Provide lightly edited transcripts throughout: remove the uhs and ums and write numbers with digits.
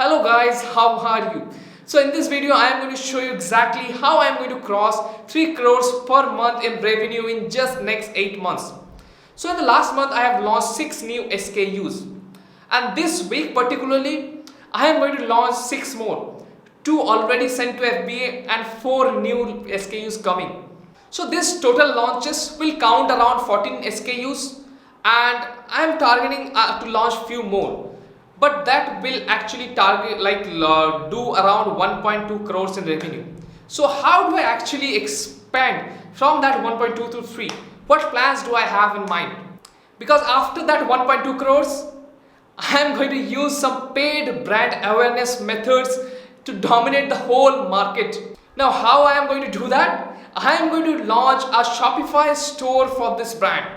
Hello guys, how are you? So in this video I am going to show you exactly how I am going to cross 3 crores per month in revenue in just next 8 months. So in the last month I have launched 6 new SKUs, and this week particularly I am going to launch 6 more. 2 already sent to FBA and 4 new SKUs coming. So this total launches will count around 14 SKUs, and I am targeting to launch few more. But that will actually target do around 1.2 crores in revenue. So how do I actually expand from that 1.2 to 3? What plans do I have in mind? Because after that 1.2 crores, I am going to use some paid brand awareness methods to dominate the whole market. Now how I am going to do that? I am going to launch a Shopify store for this brand.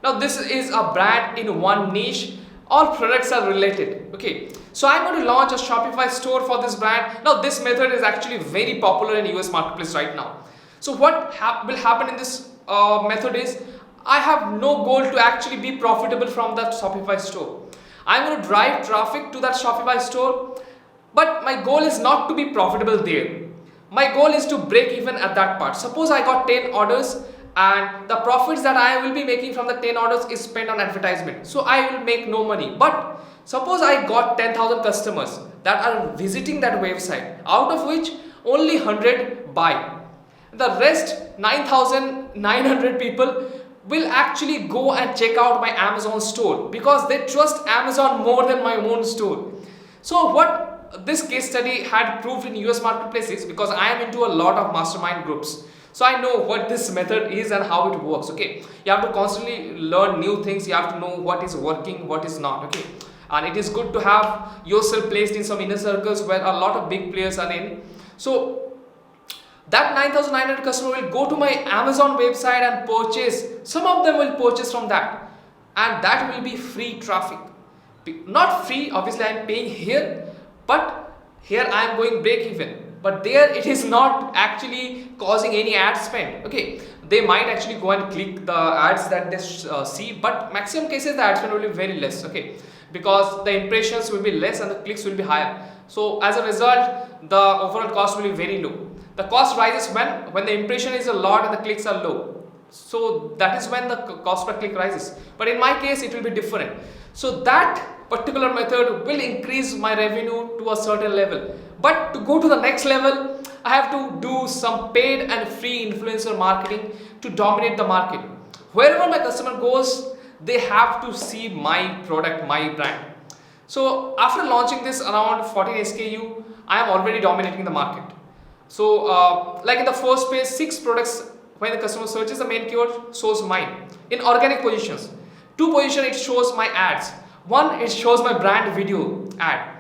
Now this is a brand in one niche. All products are related. Okay, so I'm going to launch a Shopify store for this brand. Now this method is actually very popular in US marketplace right now. So what will happen in this method is, I have no goal to actually be profitable from that Shopify store. I'm going to drive traffic to that Shopify store, but my goal is not to be profitable there. My goal is to break even at that part. Suppose I got 10 orders, and the profits that I will be making from the 10 orders is spent on advertisement, so I will make no money. But suppose I got 10,000 customers that are visiting that website, out of which only 100 buy. The rest 9,900 people will actually go and check out my Amazon store because they trust Amazon more than my own store. So what this case study had proved in US marketplaces, because I am into a lot of mastermind groups, so I know what this method is and how it works. Okay, you have to constantly learn new things. You have to know what is working, what is not. Okay, and it is good to have yourself placed in some inner circles where a lot of big players are in. So that 9,900 customer will go to my Amazon website and purchase. Some of them will purchase from that, and that will be free traffic. Not free, obviously I am paying here, but here I am going break even. But there it is not actually causing any ad spend. Okay, they might actually go and click the ads that they see, but maximum cases the ad spend will be very less. Okay, because the impressions will be less and the clicks will be higher. So as a result, the overall cost will be very low. The cost rises when the impression is a lot and the clicks are low. So that is when the cost per click rises. But in my case, it will be different. So that particular method will increase my revenue to a certain level. But to go to the next level, I have to do some paid and free influencer marketing to dominate the market. Wherever my customer goes, they have to see my product, my brand. So after launching this around 14 SKU, I am already dominating the market. So like in the first page, 6 products, when the customer searches the main keyword, shows mine. In organic positions, 2 positions it shows my ads. 1 it shows my brand video ad.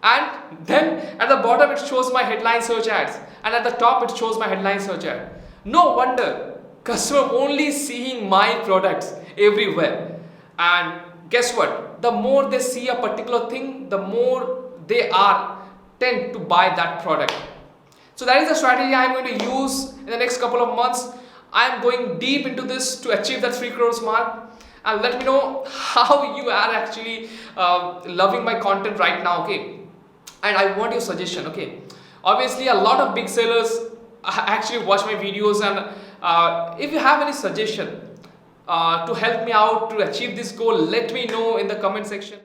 And then at the bottom it shows my headline search ads, and at the top it shows my headline search ad. No wonder customer only seeing my products everywhere. And guess what? The more they see a particular thing, the more they tend to buy that product. So that is the strategy I am going to use in the next couple of months. I am going deep into this to achieve that 3 crores mark. And let me know how you are actually loving my content right now. Okay, and I want your suggestion. Okay, obviously a lot of big sellers actually watch my videos, and if you have any suggestion to help me out to achieve this goal, let me know in the comment section.